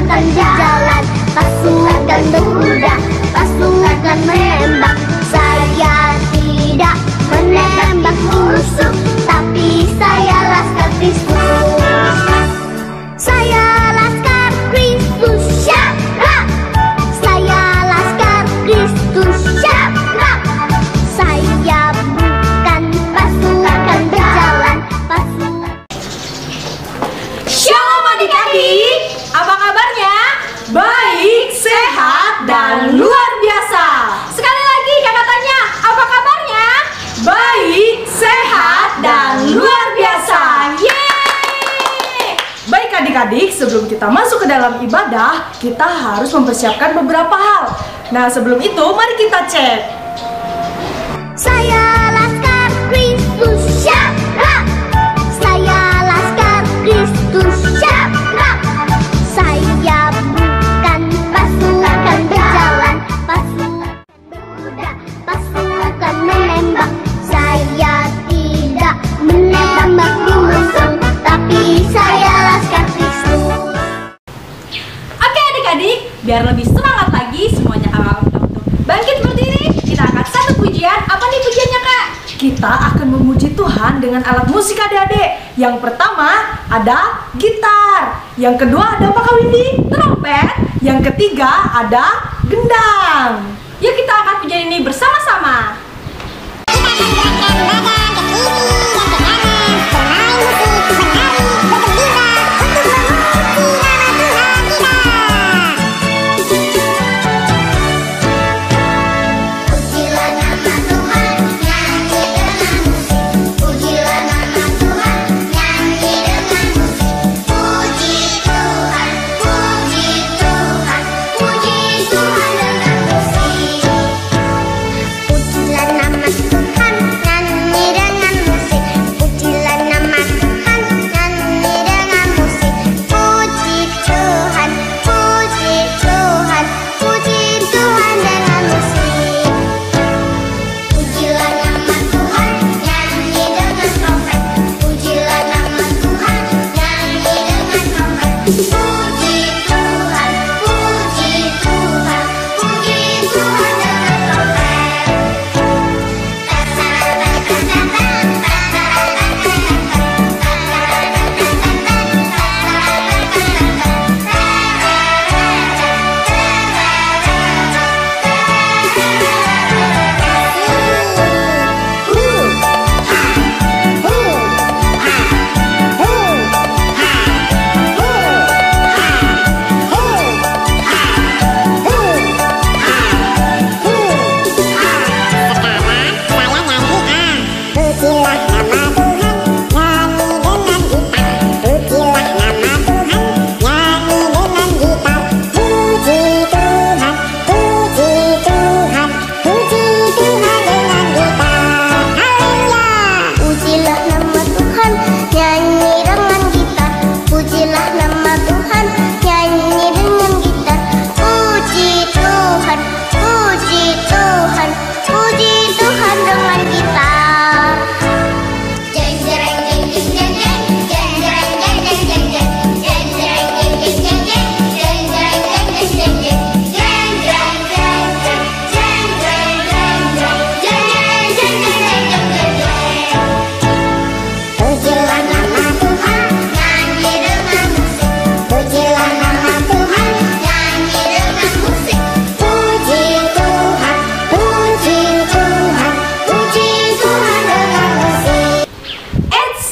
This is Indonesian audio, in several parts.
pasukan berjalan, pasukan berkuda, pasukan menembak. Saya tidak menembak musuh, tapi saya Laskar Kristus. Saya Laskar Kristus, syabrak. Saya Laskar Kristus, syabrak. Saya bukan pasukan berjalan, pasukan. Shalom adik-adik, apa kabarnya? Baik, sehat, dan luar biasa. Sekali lagi kakak tanya, apa kabarnya? Baik, sehat, dan luar biasa. Yeay! Baik adik-adik, sebelum kita masuk ke dalam ibadah, kita harus mempersiapkan beberapa hal. Nah, sebelum itu mari kita cek. Saya Laskar Kristus, syabrak. Saya Laskar Kristus, syabrak. Saya bukan pasukan berjalan, pasukan berkuda, pasukan menembak. Saya tidak menembak musuh, tapi saya Laskar Kristus. Oke adik-adik, biar lebih semangat lagi semuanya kakak undang untuk bangkit berdiri. Kita akan satu pujian. Apa nih pujiannya kak? Kita akan memuji Tuhan dengan alat musik adik-adik. Yang pertama ada gitar, yang kedua ada apa Kak Windy? Trompet, yang ketiga ada gendang. Yuk kita akan pujian ini bersama-sama.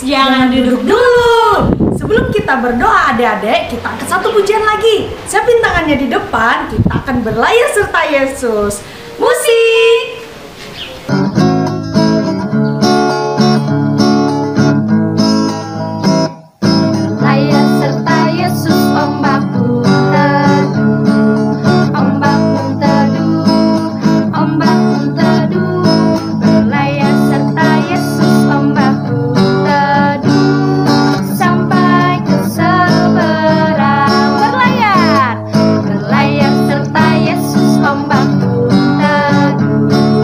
Jangan duduk dulu. Sebelum kita berdoa adik-adik, kita angkat satu pujian lagi. Siapin tangannya di depan, kita akan berlayar serta Yesus. Musik. Berlayar serta Yesus, ombak pun teduh, ombak pun teduh, ombak pun teduh. Berlayar serta Yesus, ombak pun teduh, sampai ke seberang. Berlayar, berlayar serta Yesus, ombak pun teduh.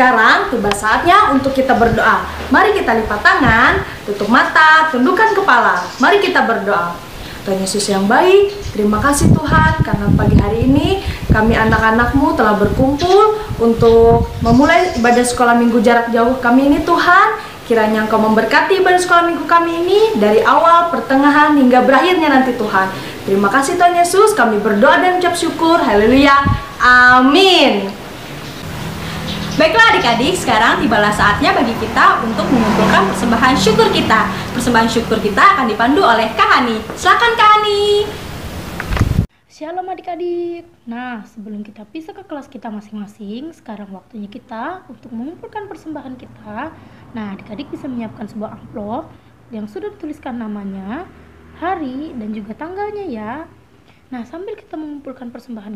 Sekarang tiba saatnya untuk kita berdoa. Mari kita lipat tangan, tutup mata, tundukkan kepala. Mari kita berdoa. Tuhan Yesus yang baik, terima kasih Tuhan karena pagi hari ini kami anak-anak-Mu telah berkumpul untuk memulai ibadah sekolah minggu jarak jauh kami ini Tuhan. Kiranya Engkau memberkati ibadah sekolah minggu kami ini dari awal, pertengahan, hingga berakhirnya nanti Tuhan. Terima kasih Tuhan Yesus, kami berdoa dan ucap syukur. Haleluya, amin. Baiklah adik-adik, sekarang tibalah saatnya bagi kita untuk mengumpulkan persembahan syukur kita. Persembahan syukur kita akan dipandu oleh Kak Hani. Silakan Kak Hani. Shalom adik-adik. Nah, sebelum kita pisah ke kelas kita masing-masing, sekarang waktunya kita untuk mengumpulkan persembahan kita. Nah, adik-adik bisa menyiapkan sebuah amplop yang sudah dituliskan namanya, hari, dan juga tanggalnya ya. Nah, sambil kita mengumpulkan persembahan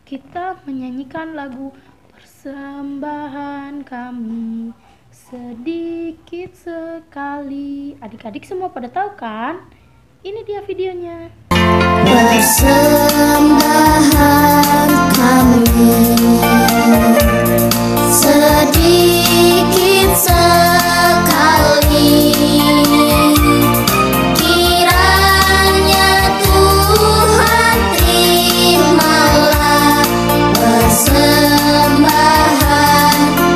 kita menyanyikan lagu Persembahan Kami Sedikit Sekali. Adik-adik semua pada tahu kan? Ini dia videonya. Persembahan kami sedikit sekali, kiranya Tuhan terimalah persembahan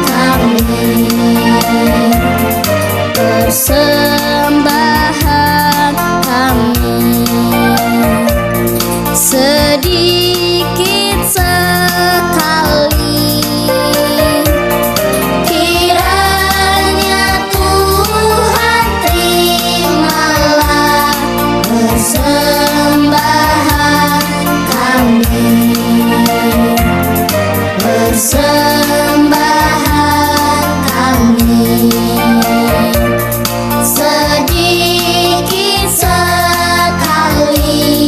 kami. Persembahan kami sedikit sekali, kiranya Tuhan terimalah persembahan kami. Persembahan kami sedikit sekali,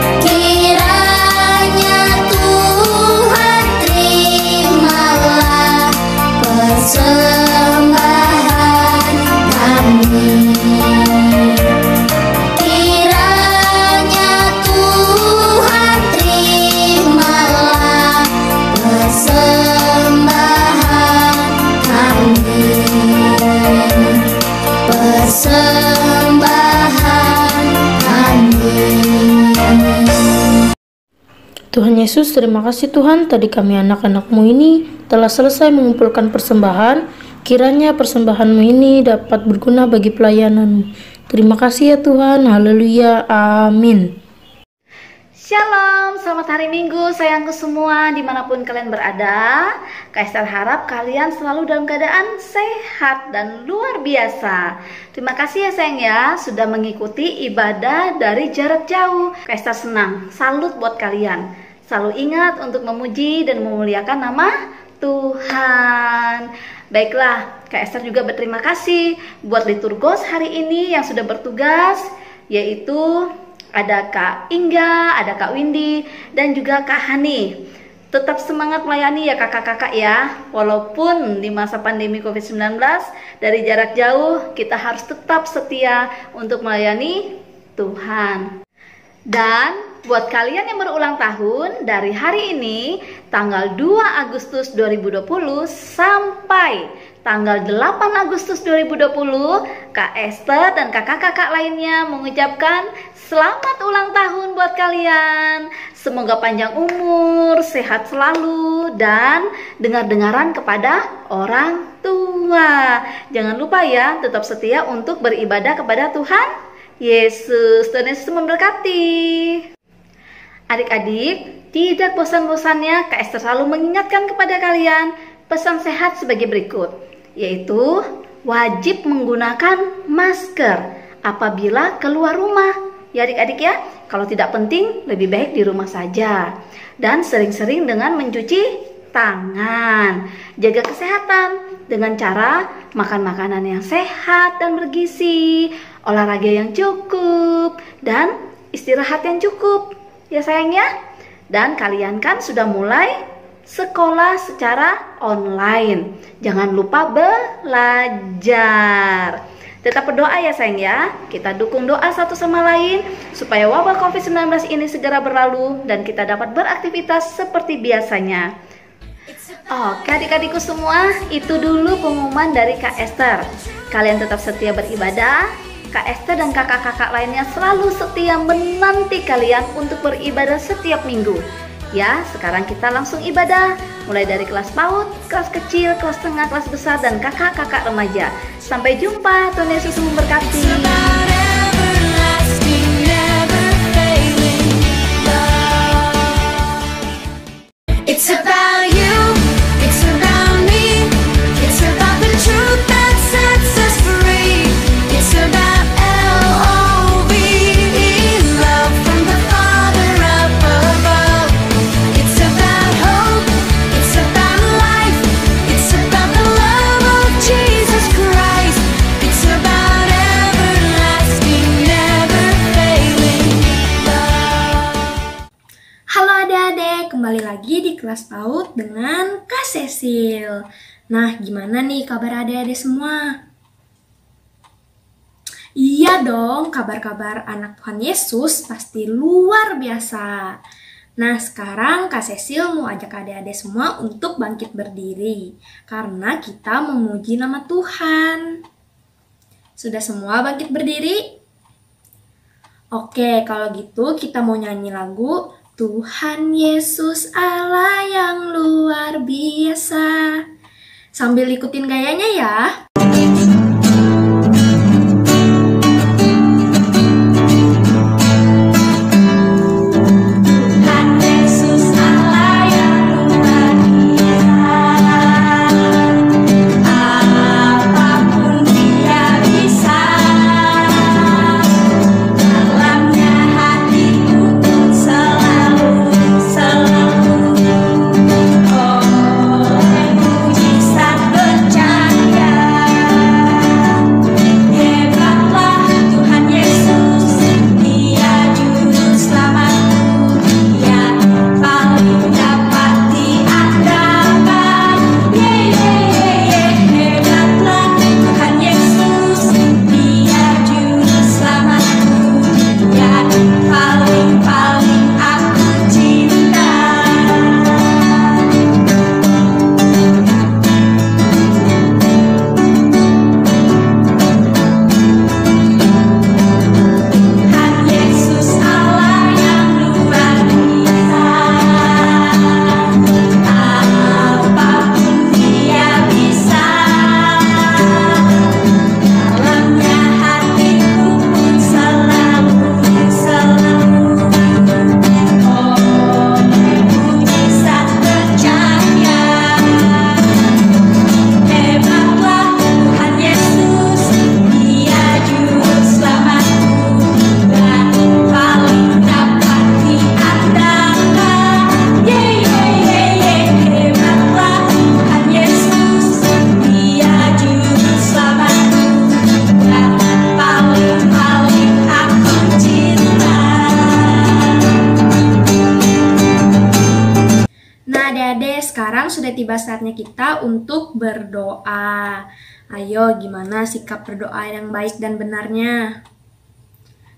kiranya Tuhan terimalah persembahan kami. Kiranya Tuhan terimalah persembahan kami. Persembahan kami. Tuhan Yesus, terima kasih Tuhan, tadi kami anak-anak-Mu ini telah selesai mengumpulkan persembahan. Kiranya persembahan-Mu ini dapat berguna bagi pelayanan-Mu. Terima kasih ya Tuhan, haleluya, amin. Shalom, selamat hari Minggu sayangku semua dimanapun kalian berada. Kak Esther harap kalian selalu dalam keadaan sehat dan luar biasa. Terima kasih ya sayang ya sudah mengikuti ibadah dari jarak jauh. Kak Esther senang, salut buat kalian. Selalu ingat untuk memuji dan memuliakan nama Tuhan. Baiklah, Kak Esther juga berterima kasih buat liturgos hari ini yang sudah bertugas, yaitu ada Kak Ingga, ada Kak Windy, dan juga Kak Hani. Tetap semangat melayani ya kakak-kakak ya. Walaupun di masa pandemi COVID-19 dari jarak jauh, kita harus tetap setia untuk melayani Tuhan. Dan buat kalian yang berulang tahun, dari hari ini tanggal 2 Agustus 2020 sampai tanggal 8 Agustus 2020, Kak Esther dan kakak-kakak lainnya mengucapkan selamat ulang tahun buat kalian. Semoga panjang umur, sehat selalu, dan dengar-dengaran kepada orang tua. Jangan lupa ya, tetap setia untuk beribadah kepada Tuhan Yesus. Tuhan Yesus memberkati. Adik-adik, tidak bosan-bosannya Kak Esther selalu mengingatkan kepada kalian pesan sehat sebagai berikut, yaitu wajib menggunakan masker apabila keluar rumah. Ya adik-adik ya, kalau tidak penting lebih baik di rumah saja. Dan sering-sering dengan mencuci tangan. Jaga kesehatan dengan cara makan makanan yang sehat dan bergizi, olahraga yang cukup, dan istirahat yang cukup. Ya sayangnya. Dan kalian kan sudah mulai sekolah secara online. Jangan lupa belajar. Tetap berdoa ya sayang ya. Kita dukung doa satu sama lain supaya wabah COVID-19 ini segera berlalu dan kita dapat beraktivitas seperti biasanya. Oke adik-adikku semua, itu dulu pengumuman dari Kak Esther. Kalian tetap setia beribadah. Kak Esther dan kakak-kakak lainnya selalu setia menanti kalian untuk beribadah setiap minggu. Ya, sekarang kita langsung ibadah. Mulai dari kelas PAUD, kelas kecil, kelas tengah, kelas besar, dan kakak-kakak remaja. Sampai jumpa, Tuhan Yesus memberkati. It's about you, it's about me, it's about the truth that sets us free. It's about L-O-V-E, love from the Father up above. It's about hope, it's about life, it's about the love of Jesus Christ. It's about everlasting, never failing love. Halo adik-adik, kembali lagi di kelas PAUD dengan Kak Cecil. Nah, gimana nih kabar adik-adik semua? Iya dong, kabar-kabar anak Tuhan Yesus pasti luar biasa. Nah, sekarang Kak Cecil mau ajak adik-adik semua untuk bangkit berdiri, karena kita memuji nama Tuhan. Sudah semua bangkit berdiri? Oke, kalau gitu kita mau nyanyi lagu Tuhan Yesus Allah yang luar biasa. Sambil ikutin gayanya ya. Tuhan Yesus Allah yang luar biasa, apapun Dia bisa. Dalamnya hatiku pun selalu oleh mujizat bercahaya. Hebatlah Tuhan Yesus, Dia juru selamatku, Dia paling dapat diandalkan. Hebatlah Tuhan Yesus, Dia juru selamatku, Dia paling aku cinta. Tuhan Yesus Allah yang luar biasa, apapun Dia bisa. Dalamnya hatiku pun selalu oleh mujizat bercahaya. Hebatlah Tuhan Yesus, Dia juru selamatku, dan paling dapat diandalkan. Hebatlah Tuhan Yesus, Dia juru selamatku, dan paling aku cinta. Nah, adik-adik, sekarang sudah tiba saatnya kita untuk berdoa. Ayo, gimana sikap berdoa yang baik dan benarnya?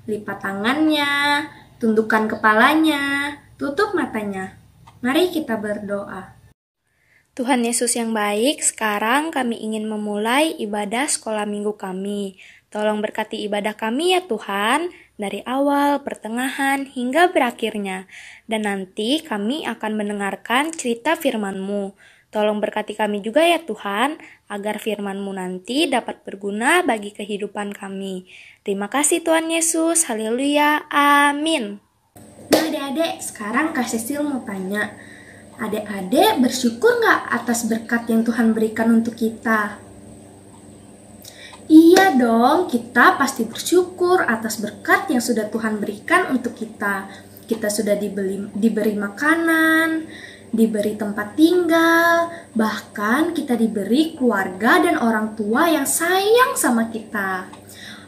Lipat tangannya, tundukkan kepalanya, tutup matanya. Mari kita berdoa. Tuhan Yesus yang baik, sekarang kami ingin memulai ibadah sekolah minggu kami. Tolong berkati ibadah kami ya Tuhan, dari awal, pertengahan, hingga berakhirnya. Dan nanti kami akan mendengarkan cerita firman-Mu. Tolong berkati kami juga ya Tuhan, agar firman-Mu nanti dapat berguna bagi kehidupan kami. Terima kasih Tuhan Yesus, haleluya, amin. Nah adik-adik, sekarang Kak Cecil mau tanya, adik-adik bersyukur nggak atas berkat yang Tuhan berikan untuk kita? Iya dong, kita pasti bersyukur atas berkat yang sudah Tuhan berikan untuk kita. Kita sudah diberi makanan, diberi tempat tinggal, bahkan kita diberi keluarga dan orang tua yang sayang sama kita.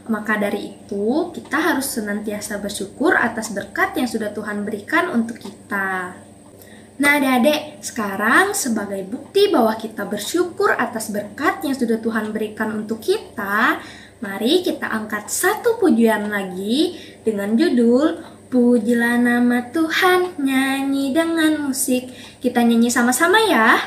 Maka dari itu, kita harus senantiasa bersyukur atas berkat yang sudah Tuhan berikan untuk kita. Nah adik-adik, sekarang sebagai bukti bahwa kita bersyukur atas berkat yang sudah Tuhan berikan untuk kita, mari kita angkat satu pujian lagi dengan judul Pujilah Nama Tuhan, nyanyi dengan musik. Kita nyanyi sama-sama ya.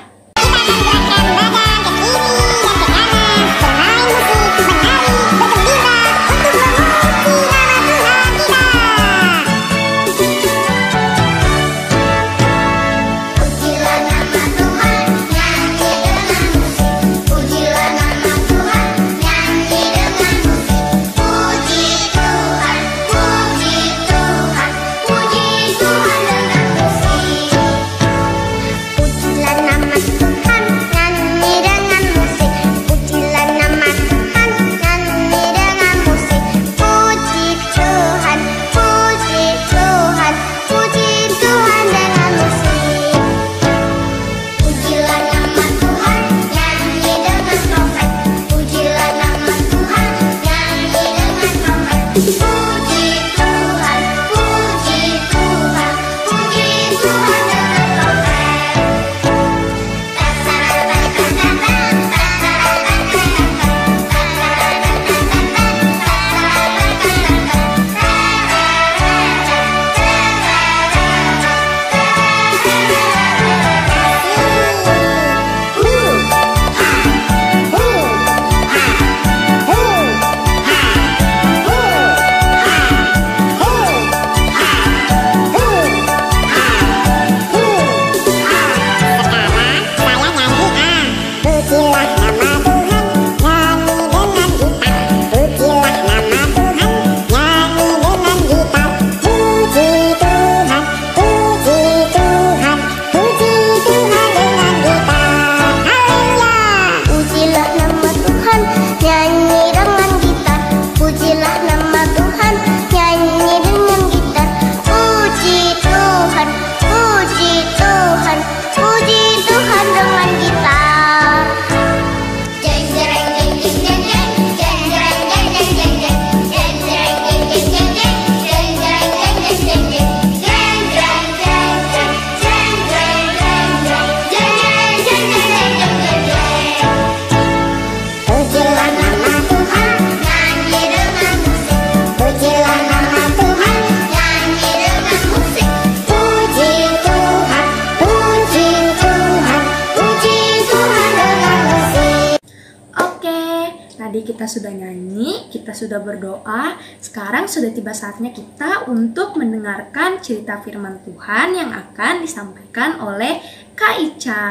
Tadi kita sudah nyanyi, kita sudah berdoa. Sekarang sudah tiba saatnya kita untuk mendengarkan cerita firman Tuhan yang akan disampaikan oleh Kak Ica.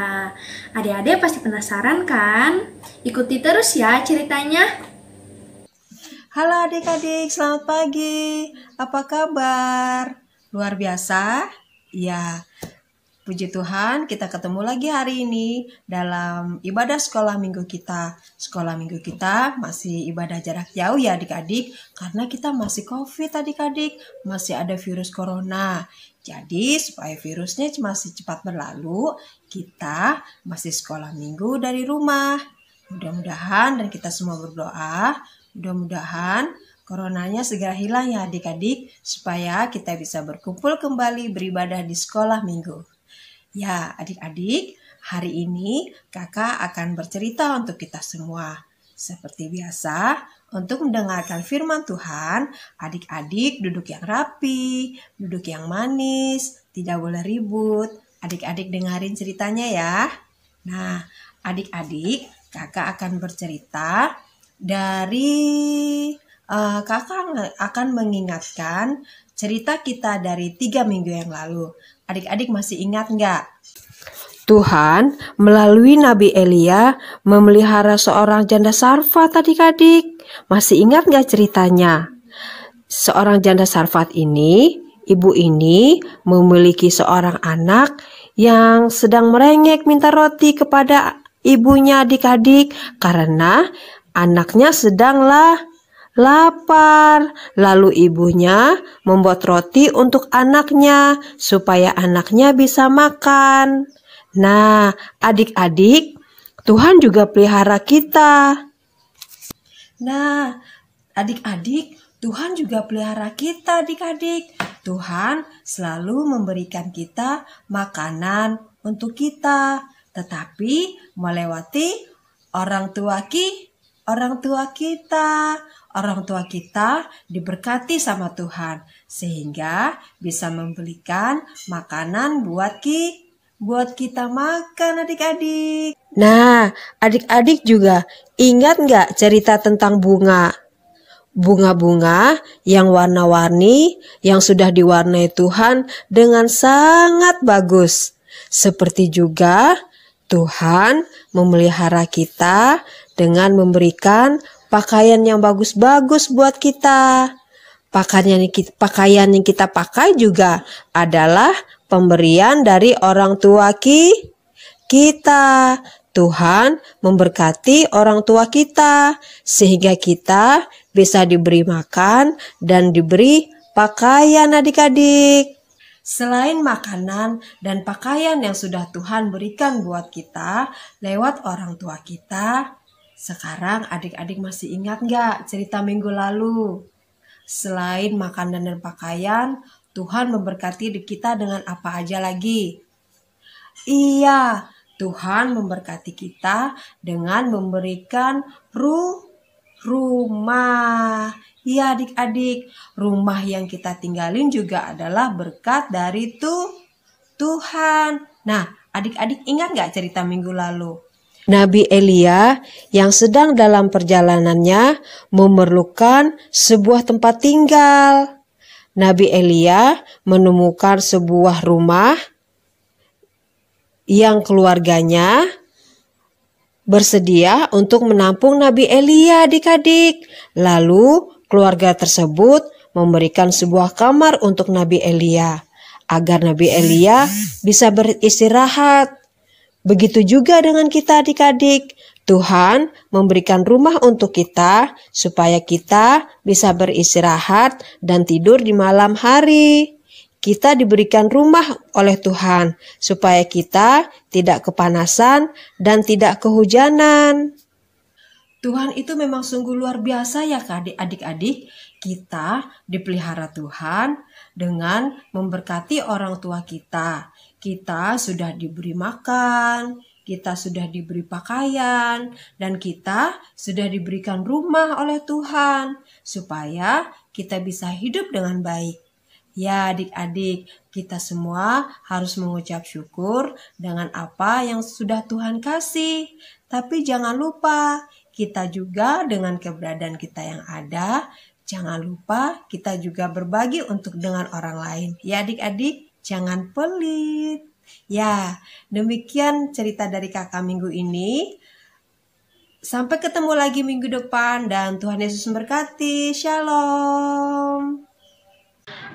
Adik-adik pasti penasaran kan? Ikuti terus ya ceritanya. Halo adik-adik, selamat pagi. Apa kabar? Luar biasa? Ya, puji Tuhan kita ketemu lagi hari ini dalam ibadah sekolah minggu kita. Sekolah minggu kita masih ibadah jarak jauh ya adik-adik, karena kita masih COVID adik-adik, masih ada virus corona. Jadi supaya virusnya masih cepat berlalu, kita masih sekolah minggu dari rumah. Mudah-mudahan dan kita semua berdoa, mudah-mudahan coronanya segera hilang ya adik-adik, supaya kita bisa berkumpul kembali beribadah di sekolah minggu. Ya adik-adik, hari ini kakak akan bercerita untuk kita semua. Seperti biasa, untuk mendengarkan firman Tuhan, adik-adik duduk yang rapi, duduk yang manis, tidak boleh ribut. Adik-adik dengerin ceritanya ya. Nah, adik-adik, kakak akan bercerita dari kakak akan mengingatkan cerita kita dari 3 minggu yang lalu. Adik-adik masih ingat nggak? Tuhan melalui Nabi Elia memelihara seorang janda Sarfat adik-adik. Masih ingat nggak ceritanya? Seorang janda Sarfat ini, ibu ini memiliki seorang anak yang sedang merengek minta roti kepada ibunya adik-adik karena anaknya sedanglah lapar. Lalu ibunya membuat roti untuk anaknya supaya anaknya bisa makan. Nah, adik-adik, Tuhan juga pelihara kita. Nah, adik-adik, Tuhan juga pelihara kita adik-adik. Tuhan selalu memberikan kita makanan untuk kita, tetapi melewati orang tua kita. Orang tua kita diberkati sama Tuhan sehingga bisa membelikan makanan buat kita makan adik-adik. Nah, adik-adik juga ingat nggak cerita tentang bunga? Bunga-bunga yang warna-warni yang sudah diwarnai Tuhan dengan sangat bagus. Seperti juga Tuhan memelihara kita dengan memberikan pakaian yang bagus-bagus buat kita. Pakaian yang kita pakai juga adalah pemberian dari orang tua kita. Tuhan memberkati orang tua kita sehingga kita bisa diberi makan dan diberi pakaian adik-adik. Selain makanan dan pakaian yang sudah Tuhan berikan buat kita lewat orang tua kita, sekarang adik-adik masih ingat nggak cerita minggu lalu? Selain makanan dan pakaian, Tuhan memberkati kita dengan apa aja lagi? Iya, Tuhan memberkati kita dengan memberikan rumah. Ya adik-adik, rumah yang kita tinggalin juga adalah berkat dari Tuhan. Nah, adik-adik ingat gak cerita minggu lalu? Nabi Elia yang sedang dalam perjalanannya memerlukan sebuah tempat tinggal. Nabi Elia menemukan sebuah rumah yang keluarganya bersedia untuk menampung Nabi Elia adik-adik. Lalu keluarga tersebut memberikan sebuah kamar untuk Nabi Elia agar Nabi Elia bisa beristirahat. Begitu juga dengan kita adik-adik. Tuhan memberikan rumah untuk kita supaya kita bisa beristirahat dan tidur di malam hari. Kita diberikan rumah oleh Tuhan supaya kita tidak kepanasan dan tidak kehujanan. Tuhan itu memang sungguh luar biasa ya adik-adik. Kita dipelihara Tuhan dengan memberkati orang tua kita. Kita sudah diberi makan, kita sudah diberi pakaian, dan kita sudah diberikan rumah oleh Tuhan supaya kita bisa hidup dengan baik. Ya adik-adik, kita semua harus mengucap syukur dengan apa yang sudah Tuhan kasih. Tapi jangan lupa, kita juga dengan keberadaan kita yang ada, jangan lupa kita juga berbagi untuk dengan orang lain. Ya adik-adik, jangan pelit. Ya, demikian cerita dari kakak minggu ini. Sampai ketemu lagi minggu depan dan Tuhan Yesus memberkati. Shalom.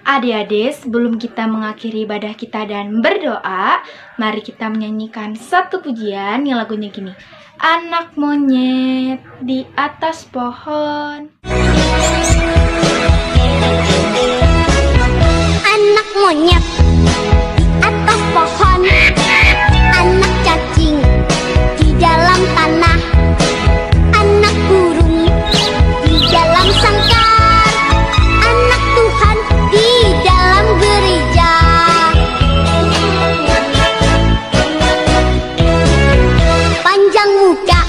Adik-adik, sebelum kita mengakhiri ibadah kita dan berdoa, mari kita menyanyikan satu pujian yang lagunya gini. Anak monyet di atas pohon. Anak monyet di atas pohon, anak cacing di dalam tanah, anak burung di dalam sangkar, anak Tuhan di dalam gereja. Panjang muka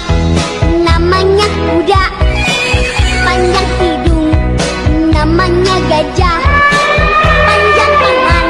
namanya kuda, panjang hidung namanya gajah, panjang tangan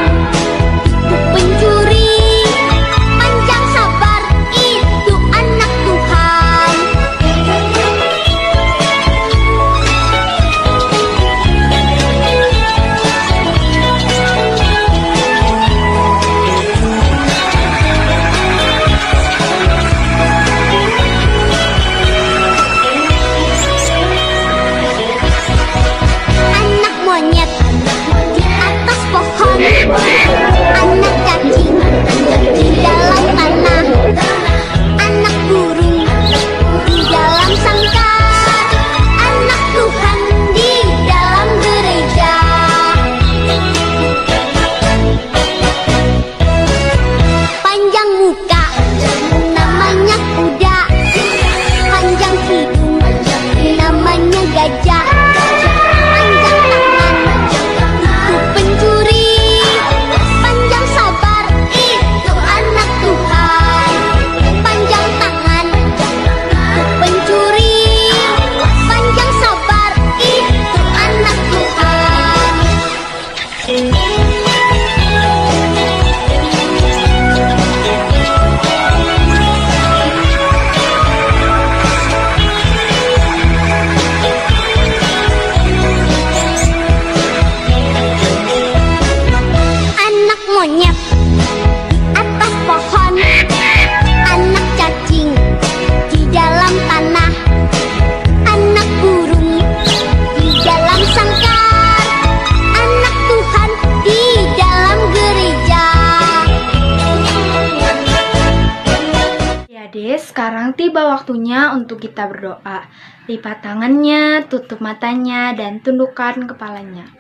waktunya untuk kita berdoa. Lipat tangannya, tutup matanya, dan tundukkan kepalanya.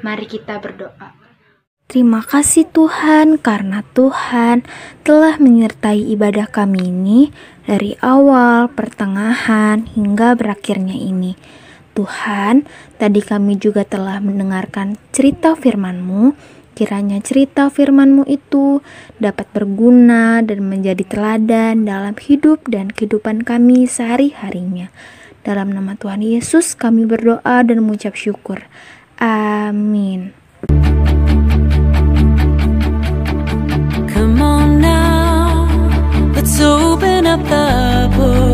Mari kita berdoa. Terima kasih Tuhan, karena Tuhan telah menyertai ibadah kami ini dari awal, pertengahan, hingga berakhirnya ini. Tuhan, tadi kami juga telah mendengarkan cerita firman-Mu. Kiranya cerita firman-Mu itu dapat berguna dan menjadi teladan dalam hidup dan kehidupan kami sehari-harinya. Dalam nama Tuhan Yesus kami berdoa dan mengucap syukur. Amin. Come on now, let's open up the book.